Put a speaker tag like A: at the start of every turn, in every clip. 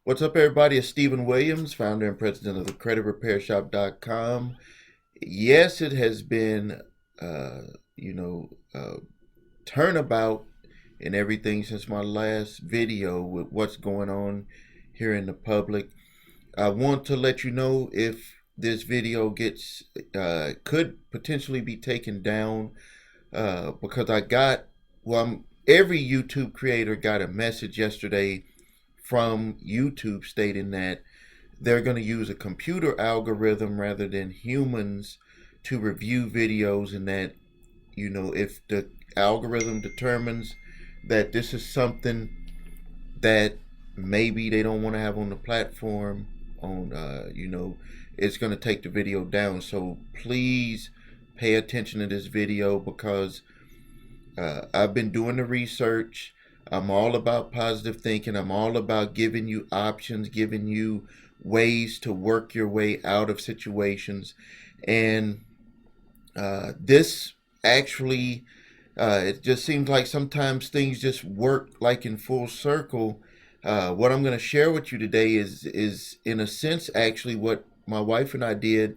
A: What's up, everybody? It's Stephen Williams, founder and president of the CreditRepairShop.com. Yes, it has been, uh, you know, uh, turnabout and everything since my last video with what's going on here in the public. I want to let you know if this video could potentially be taken down because every YouTube creator got a message yesterday from YouTube stating that they're going to use a computer algorithm rather than humans to review videos, and that, if the algorithm determines that this is something that maybe they don't want to have on the platform, it's going to take the video down. So please pay attention to this video because I've been doing the research. I'm all about positive thinking. I'm all about giving you options, giving you ways to work your way out of situations. And this actually, it just seems like sometimes things just work like in full circle. What I'm going to share with you today is in a sense actually what my wife and I did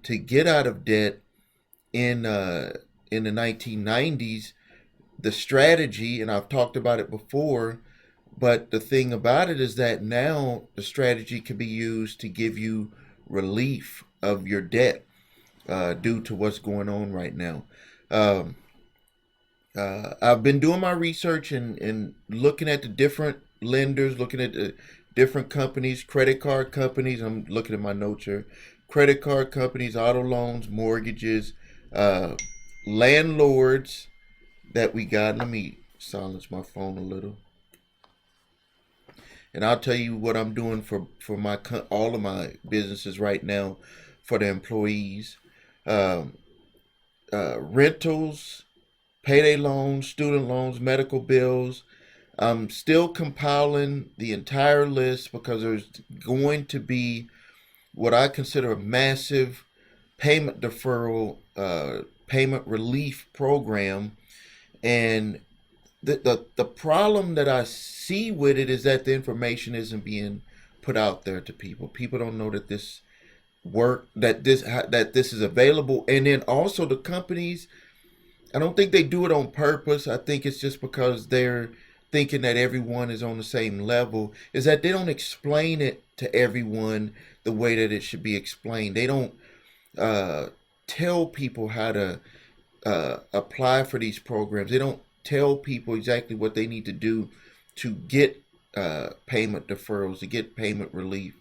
A: to get out of debt in the 1990s. The strategy, and I've talked about it before, but the thing about it is that now the strategy can be used to give you relief of your debt due to what's going on right now. Um, I've been doing my research and looking at the different lenders, looking at the different companies, credit card companies. I'm looking at my notes here. Credit card companies, auto loans, mortgages, uh, landlords that we got. Let me silence my phone a little, and I'll tell you what I'm doing for all of my businesses right now for the employees. Um, Rentals, payday loans, student loans, medical bills. I'm still compiling the entire list because there's going to be what I consider a massive payment deferral, payment relief program. And the problem that I see with it is that the information isn't being put out there to people. People don't know that this is available, and then also the companies. I don't think they do it on purpose. I think it's just because they're thinking that everyone is on the same level. Is that they don't explain it to everyone the way that it should be explained. They don't uh, tell people how to apply for these programs. They don't tell people exactly what they need to do to get payment deferrals, to get payment relief.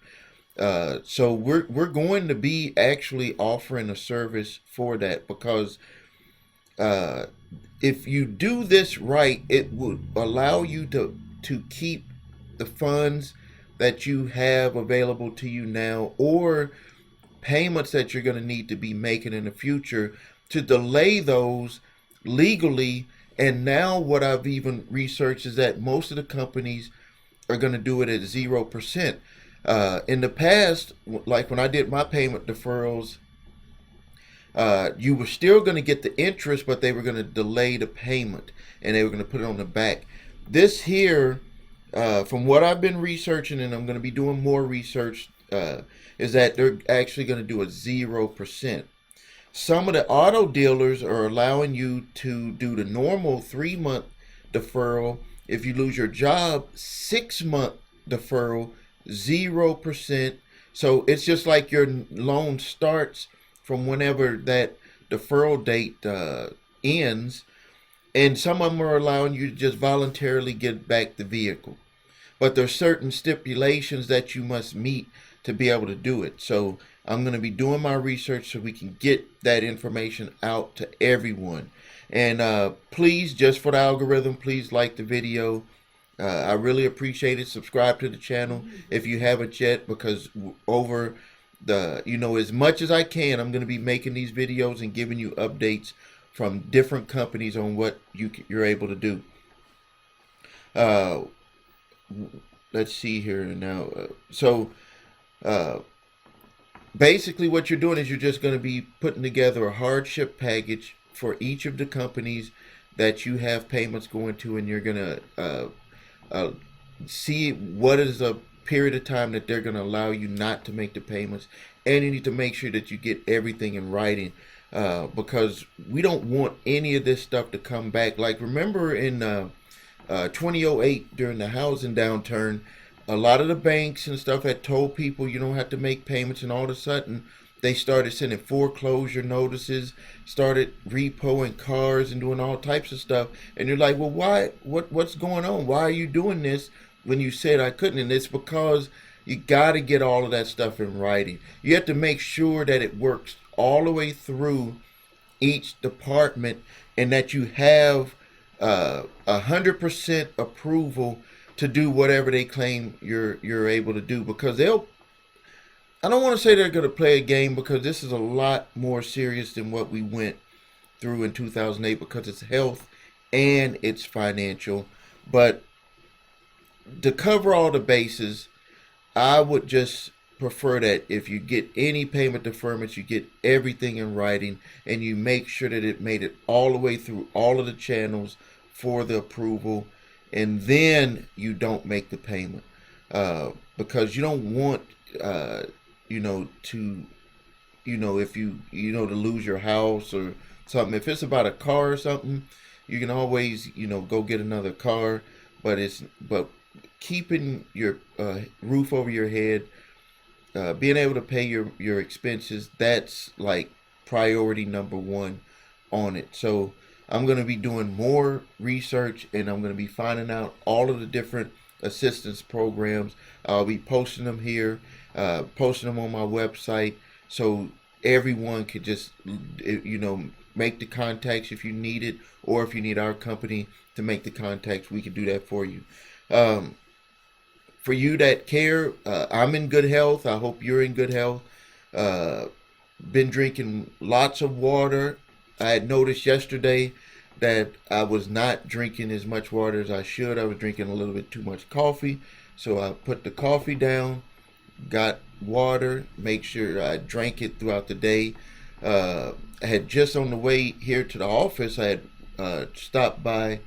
A: So we're going to be actually offering a service for that because uh, if you do this right, it would allow you to keep the funds that you have available to you now, or payments that you're going to need to be making in the future, to delay those legally. And now what I've even researched is that most of the companies are going to do it at 0%. In the past, like when I did my payment deferrals, you were still going to get the interest, but they were going to delay the payment and they were going to put it on the back. This here, from what I've been researching, and I'm going to be doing more research, is that they're actually going to do a 0%. Some of the auto dealers are allowing you to do the normal 3-month deferral. If you lose your job, 6-month deferral, 0%. So it's just like your loan starts from whenever that deferral date ends. And some of them are allowing you to just voluntarily get back the vehicle. But there's certain stipulations that you must meet to be able to do it. So I'm going to be doing my research so we can get that information out to everyone. And please, just for the algorithm, please like the video. I really appreciate it. Subscribe to the channel if you haven't yet, because over as much as I can, I'm going to be making these videos and giving you updates from different companies on what you're able to do. Uh, let's see here now. Uh, Basically, what you're doing is you're just going to be putting together a hardship package for each of the companies that you have payments going to, and you're going to see what is a period of time that they're going to allow you not to make the payments, and you need to make sure that you get everything in writing, because we don't want any of this stuff to come back. Like, remember in 2008 during the housing downturn, a lot of the banks and stuff had told people you don't have to make payments, and all of a sudden they started sending foreclosure notices, started repoing cars and doing all types of stuff. And you're like, well, why? What's going on? Why are you doing this when you said I couldn't? And it's because you got to get all of that stuff in writing. You have to make sure that it works all the way through each department, and that you have 100% approval to do whatever they claim you're able to do, because they'll, I don't want to say they're going to play a game, because this is a lot more serious than what we went through in 2008, because it's health and it's financial. But to cover all the bases, I would just prefer that if you get any payment deferments, you get everything in writing, and you make sure that it made it all the way through all of the channels for the approval, and then you don't make the payment, because you don't want to, if to lose your house or something. If it's about a car or something, you can always go get another car. But keeping your roof over your head, being able to pay your expenses, that's like priority number one on it. So I'm going to be doing more research, and I'm going to be finding out all of the different assistance programs. I'll be posting them here, posting them on my website, so everyone could just make the contacts if you need it, or if you need our company to make the contacts, we can do that for you. For you that care, I'm in good health. I hope you're in good health. Uh, been drinking lots of water. I had noticed yesterday that I was not drinking as much water as I should. I was drinking a little bit too much coffee. So I put the coffee down, got water, make sure I drank it throughout the day. I had just on the way here to the office, I had stopped by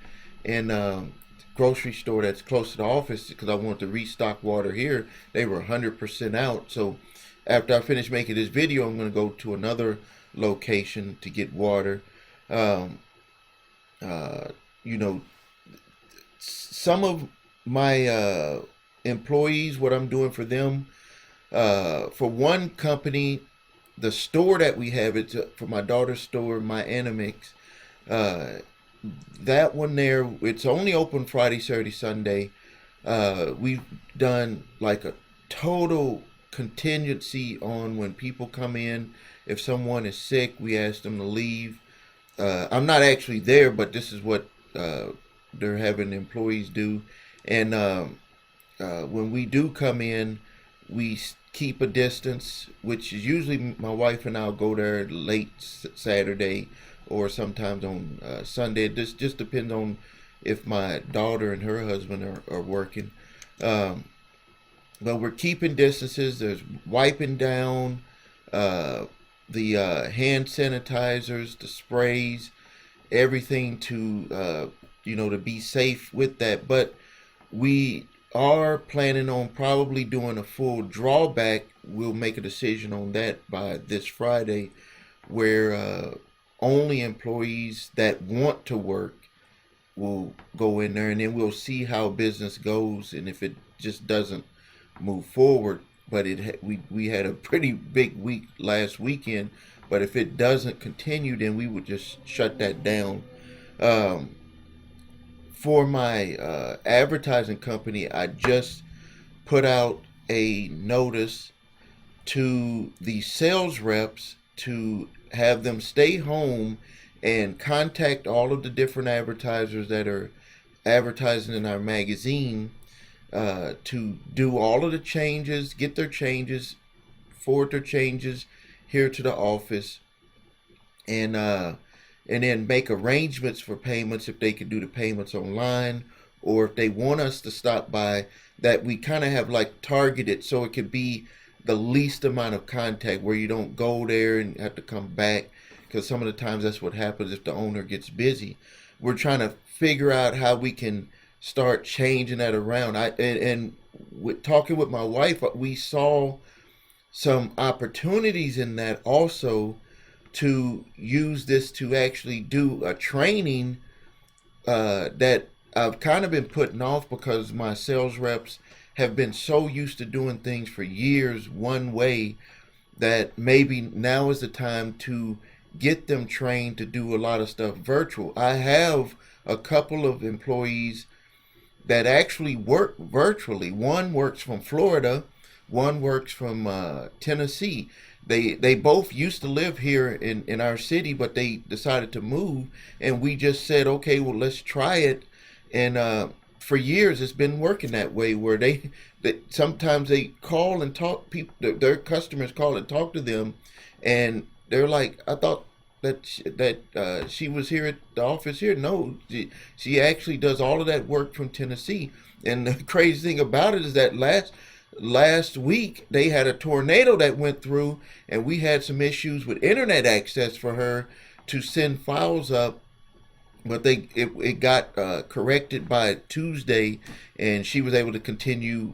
A: and grocery store that's close to the office, because I wanted to restock water here. They were 100% out. So after I finish making this video, I'm going to go to another location to get water. Um, uh, you know, some of my employees, what I'm doing for them, for one company, the store that we have, it's for my daughter's store, my Animix. Uh, that one there, it's only open Friday, Saturday, Sunday. We've done like a total contingency on when people come in. If someone is sick, we ask them to leave. I'm not actually there, but this is what they're having employees do. And when we do come in, we keep a distance, which is usually my wife and I'll go there late Saturday, or sometimes on Sunday. This just depends on if my daughter and her husband are working. Um, but we're keeping distances. There's wiping down, the hand sanitizers, the sprays, everything to to be safe with that. But we are planning on probably doing a full drawback. We'll make a decision on that by this Friday, where only employees that want to work will go in there, and then we'll see how business goes, and if it just doesn't move forward. But we had a pretty big week last weekend, but if it doesn't continue, then we would just shut that down. Um, for my advertising company, I just put out a notice to the sales reps to have them stay home and contact all of the different advertisers that are advertising in our magazine, to do all of the changes, get their changes, forward their changes here to the office, and then make arrangements for payments if they could do the payments online, or if they want us to stop by, that we kind of have like targeted, so it could be the least amount of contact, where you don't go there and have to come back, because some of the times that's what happens if the owner gets busy. We're trying to figure out how we can start changing that around. And with talking with my wife, we saw some opportunities in that also to use this to actually do a training that I've kind of been putting off because my sales reps have been so used to doing things for years one way that maybe now is the time to get them trained to do a lot of stuff virtual. I have a couple of employees that actually work virtually. One works from Florida, one works from Tennessee. They both used to live here in our city, but they decided to move, and we just said, okay, well, let's try it. And for years, it's been working that way, where that sometimes they call and talk, people, their customers call and talk to them, and they're like, I thought that she was here at the office here. No, she actually does all of that work from Tennessee. And the crazy thing about it is that last week they had a tornado that went through, and we had some issues with internet access for her to send files up, but it got corrected by Tuesday, and she was able to continue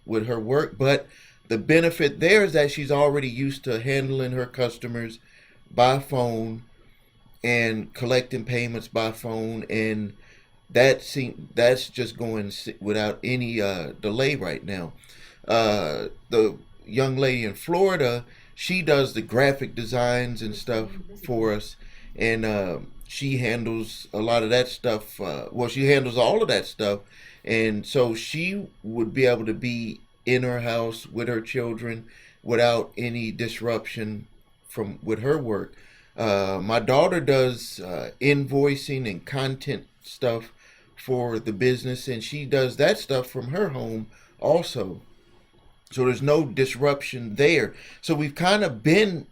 A: with her work. But the benefit there is that she's already used to handling her customers by phone and collecting payments by phone, and that's just going without any delay right now. The young lady in Florida, she does the graphic designs and stuff for us, and she handles a lot of that stuff. Well, she handles all of that stuff, and so she would be able to be in her house with her children without any disruption from with her work. My daughter does invoicing and content stuff for the business, and she does that stuff from her home also. So there's no disruption there. So we've kind of been,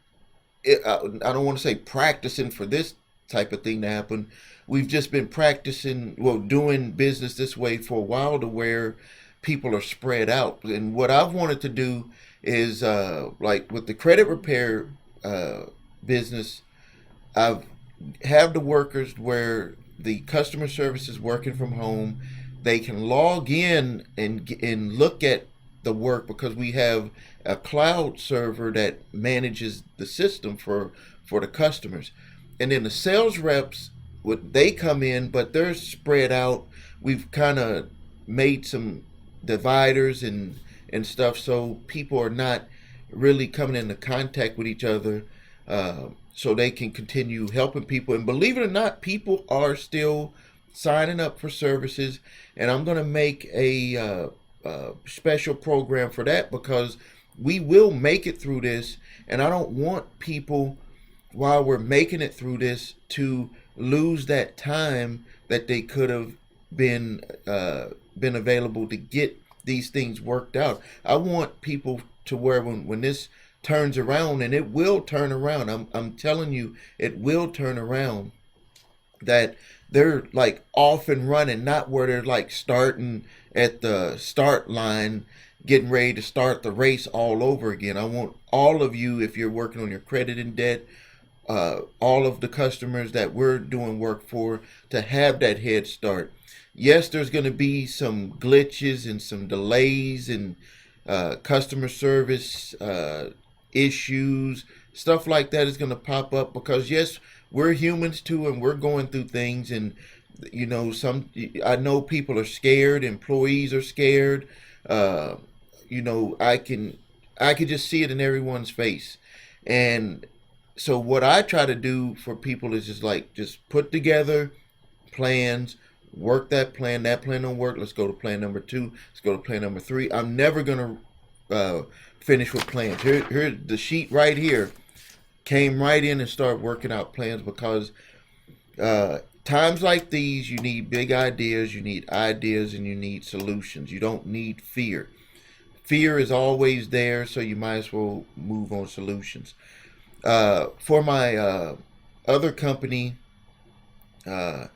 A: I don't want to say practicing for this type of thing to happen. We've just been practicing, well, doing business this way for a while, to where people are spread out. And what I've wanted to do is, like with the credit repair business, I've have the workers where the customer service is working from home. They can log in and look at the work, because we have a cloud server that manages the system for the customers. And then the sales reps, what they come in, but they're spread out. We've kind of made some dividers and stuff, so people are not really coming into contact with each other, so they can continue helping people. And believe it or not, people are still signing up for services, and I'm going to make a special program for that, because we will make it through this, and I don't want people, while we're making it through this, to lose that time that they could have been available to get these things worked out. I want people to where when this turns around, and it will turn around, I'm telling you, it will turn around, that they're like off and running, not where they're like starting at the start line, getting ready to start the race all over again. I want all of you, if you're working on your credit and debt, all of the customers that we're doing work for, to have that head start. Yes, there's going to be some glitches and some delays and customer service issues, stuff like that is going to pop up, because yes, we're humans too, and we're going through things. And I know people are scared, employees are scared. uh I can just see it in everyone's face. And so what I try to do for people is just put together plans, work that plan. That plan don't work, let's go to plan number two, let's go to plan number three. I'm never gonna finish with plans. Here's the sheet right here. Came right in and started working out plans, because times like these, you need big ideas, you need ideas, and you need solutions. You don't need fear. Fear is always there, so you might as well move on solutions. For my other company, uh,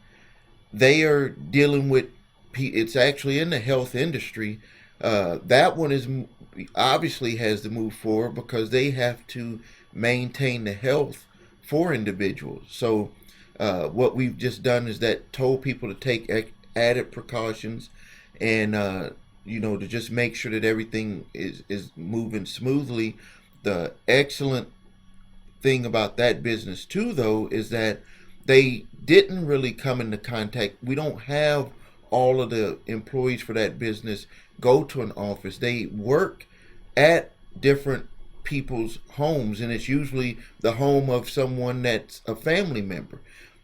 A: they are dealing with, it's actually in the health industry. That one is obviously has to move forward, because they have to maintain the health for individuals. So what we've just done is that told people to take added precautions, and to just make sure that everything is moving smoothly. The excellent thing about that business too, though, is that they didn't really come into contact. We don't have all of the employees for that business go to an office. They work at different people's homes, and it's usually the home of someone that's a family member.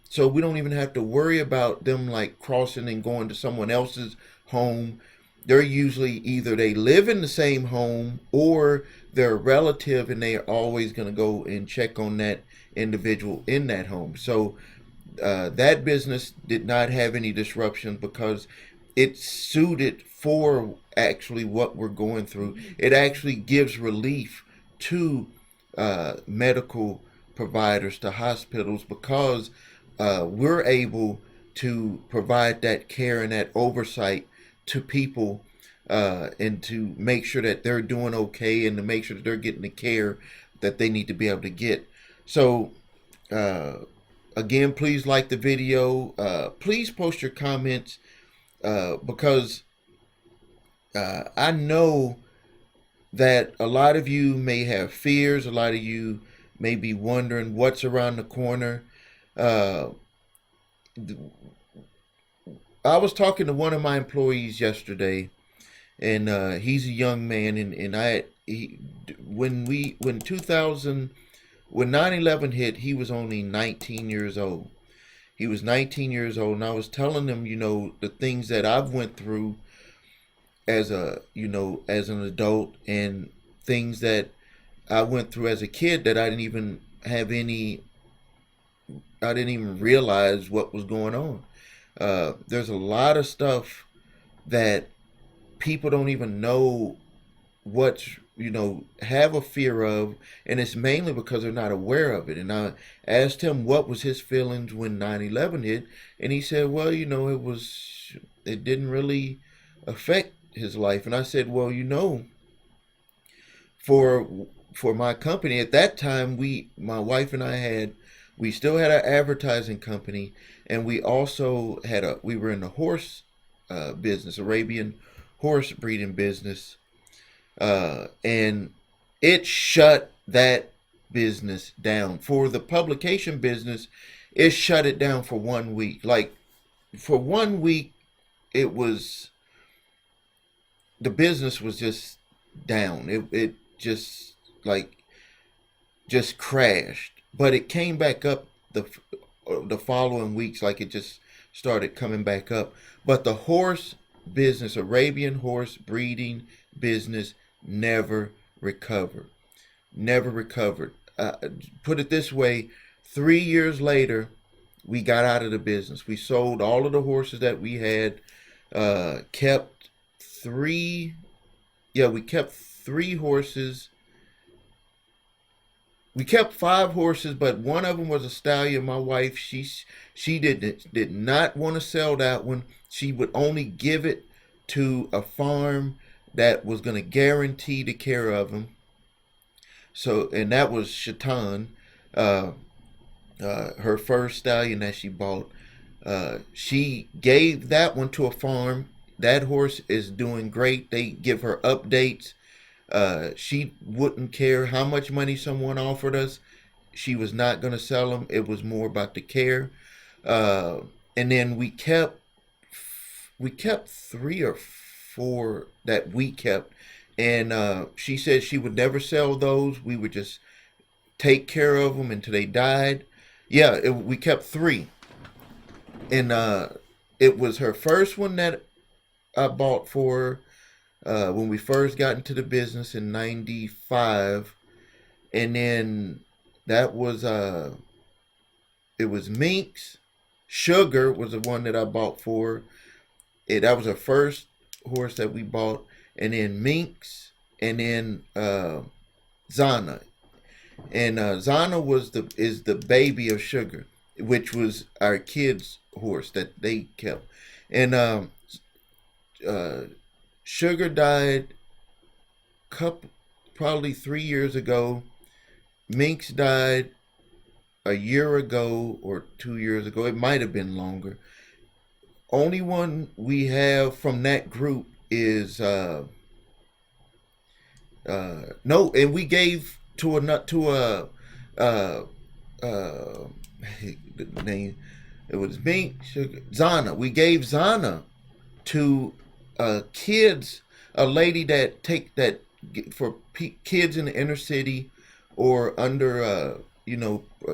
A: So we don't even have to worry about them like crossing and going to someone else's home. They're usually either they live in the same home or they're a relative, and they are always going to go and check on that individual in that home. So that business did not have any disruption because it's suited for actually what we're going through. It actually gives relief to medical providers, to hospitals, because we're able to provide that care and that oversight to people, and to make sure that they're doing okay and to make sure that they're getting the care that they need to be able to get. So, uh, again, please like the video. Please post your comments, because I know that a lot of you may have fears. A lot of you may be wondering what's around the corner. Uh, I was talking to one of my employees yesterday, and he's a young man, and when 2000 when 9/11 hit, he was only 19 years old. He was 19 years old, and I was telling him, the things that I've went through as an adult, and things that I went through as a kid that I didn't even realize what was going on. There's a lot of stuff that people don't even know what have a fear of, and it's mainly because they're not aware of it. And I asked him what was his feelings when 9/11 hit, and he said, well, it didn't really affect his life. And I said, well, for my company at that time, my wife and we still had our advertising company, and we also we were in the horse business, Arabian horse breeding business, and it shut that business down. For the publication business, it shut it down for 1 week. Like, for 1 week, it was the business was just down. It just like just crashed, but it came back up the following weeks. Like, it just started coming back up. But the horse business, Arabian horse breeding business, never recovered. Never recovered. Put it this way: 3 years later, we got out of the business. We sold all of the horses that we had. Kept three. Yeah, we kept 3 horses. We kept 5 horses, but one of them was a stallion. My wife, she did not want to sell that one. She would only give it to a farm that was going to guarantee the care of him. So, and that was Shaitan, uh, her first stallion that she bought. She gave that one to a farm. That horse is doing great. They give her updates. She wouldn't care how much money someone offered us. She was not going to sell them. It was more about the care. And then we kept 3 or 4 that we kept, and she said she would never sell those. We would just take care of them until they died. Yeah, we kept 3, and it was her first one that I bought for her, when we first got into the business in '95, and then that was it was Minx. Sugar was the one that I bought for her. That was her first horse that we bought, and then Minx, and then Zana. And Zana is the baby of Sugar, which was our kids' horse that they kept. And uh, Sugar died probably 3 years ago. Minx died a year ago or 2 years ago. It might have been longer. only one we have from that group is no, and we gave to a nut to a uh uh the name, it was me, Zana. We gave Zana to kids, a lady that take that for kids in the inner city or under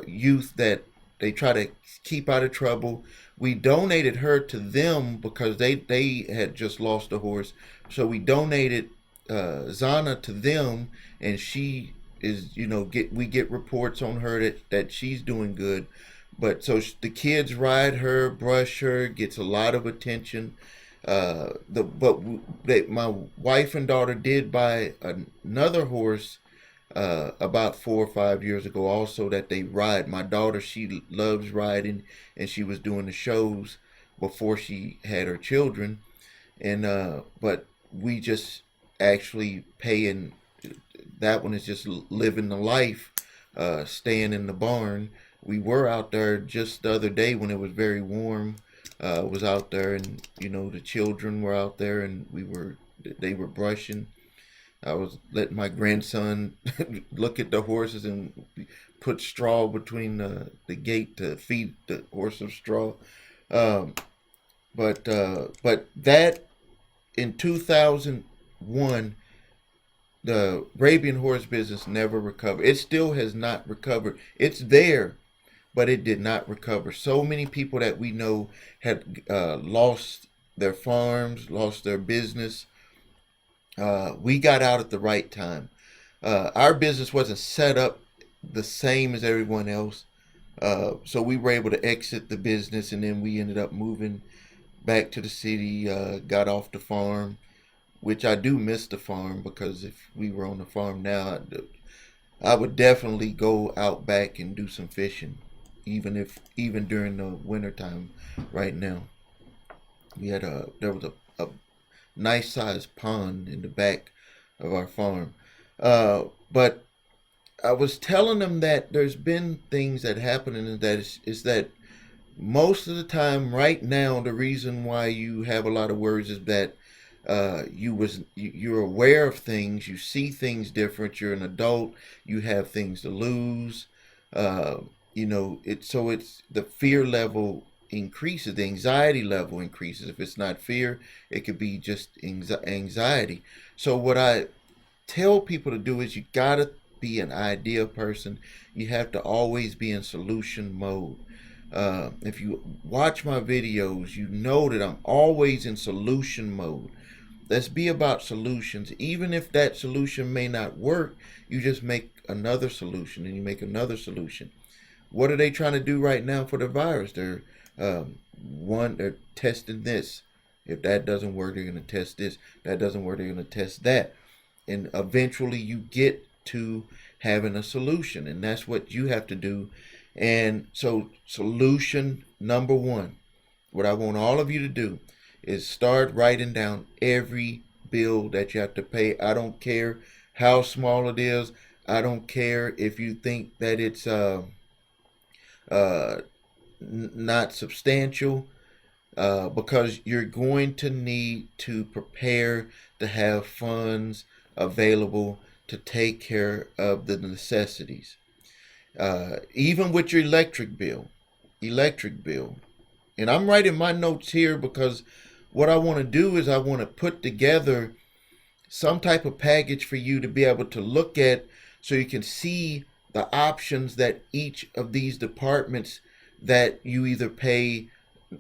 A: youth that they try to keep out of trouble. We donated her to them because they had just lost a horse, so we donated Zana to them, and she is, get we get reports on her that she's doing good. But so the kids ride her, brush her, gets a lot of attention. My wife and daughter did buy another horse about 4 or 5 years ago, also that they ride. My daughter, she loves riding, and she was doing the shows before she had her children. And but we just actually paying. That one is just living the life, staying in the barn. We were out there just the other day when it was very warm. Was out there, and the children were out there, and they were brushing. I was letting my grandson look at the horses and put straw between the gate to feed the horse of straw. Um, but that in 2001, the Arabian horse business never recovered. It still has not recovered. It's there, but it did not recover. So many people that we know had lost their farms, lost their business. We got out at the right time. Our business wasn't set up the same as everyone else. So we were able to exit the business, and then we ended up moving back to the city, got off the farm, which I do miss the farm, because if we were on the farm now, I would definitely go out back and do some fishing, even during the winter time. Right now, there was a nice sized pond in the back of our farm. But I was telling them that there's been things that happen, and that is that most of the time right now, the reason why you have a lot of worries is that you're aware of things, you see things different, you're an adult, you have things to lose. uh, it's the fear level increases, the anxiety level increases. If it's not fear, it could be just anxiety. So what I tell people to do is, you gotta be an idea person. You have to always be in solution mode. If you watch my videos, you know that I'm always in solution mode. Let's be about solutions. Even if that solution may not work, you just make another solution, and you make another solution. What are they trying to do right now for the virus? They're testing this. If that doesn't work, they're going to test this. That doesn't work, they're going to test that. And eventually you get to having a solution, and that's what you have to do. And so, solution number one, what I want all of you to do is start writing down every bill that you have to pay. I don't care how small it is. I don't care if you think that it's uh, not substantial, because you're going to need to prepare to have funds available to take care of the necessities. Even with your electric bill. And I'm writing my notes here because what I want to do is I want to put together some type of package for you to be able to look at, so you can see the options that each of these departments that you either pay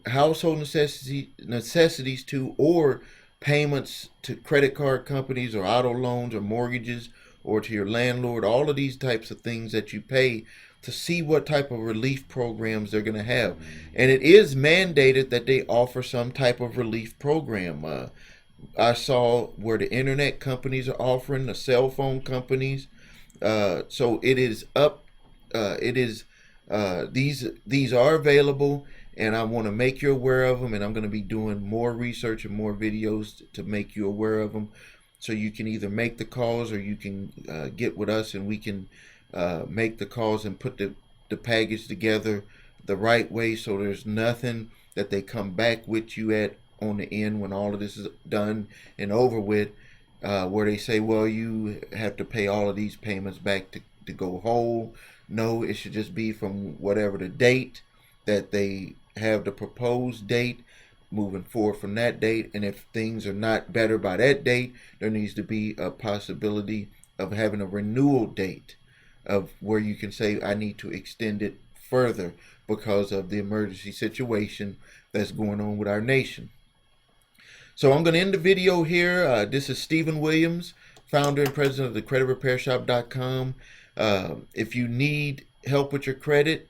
A: household necessities to, or payments to credit card companies or auto loans or mortgages, or to your landlord, all of these types of things that you pay, to see what type of relief programs they're going to have. And it is mandated that they offer some type of relief program. I saw where the internet companies are offering, the cell phone companies. So it is up. It is these are available, and I want to make you aware of them. And I'm going to be doing more research and more videos to make you aware of them, so you can either make the calls, or you can get with us, and we can make the calls and put the package together the right way, so there's nothing that they come back with you at on the end when all of this is done and over with, where they say, well, you have to pay all of these payments back to go whole. No, it should just be from whatever the date that they have, the proposed date, moving forward from that date. And if things are not better by that date, there needs to be a possibility of having a renewal date of where you can say, I need to extend it further because of the emergency situation that's going on with our nation. So I'm going to end the video here. This is Stephen Williams, founder and president of the CreditRepairShop.com. If you need help with your credit,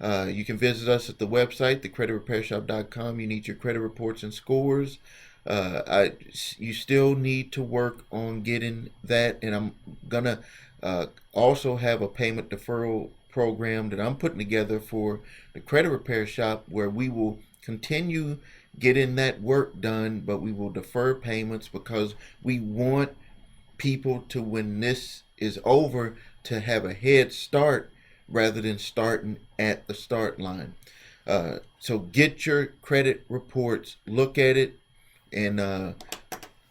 A: you can visit us at the website, thecreditrepairshop.com. You need your credit reports and scores. You still need to work on getting that, and I'm gonna also have a payment deferral program that I'm putting together for the Credit Repair Shop, where we will continue getting that work done, but we will defer payments because we want people to, when this is over, to have a head start rather than starting at the start line. So get your credit reports, look at it, and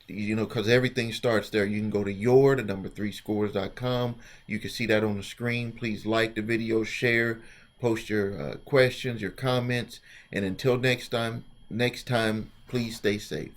A: because everything starts there. You can go to the number 3scores.com. You can see that on the screen. Please like the video, share, post your questions, your comments, and until next time, please stay safe.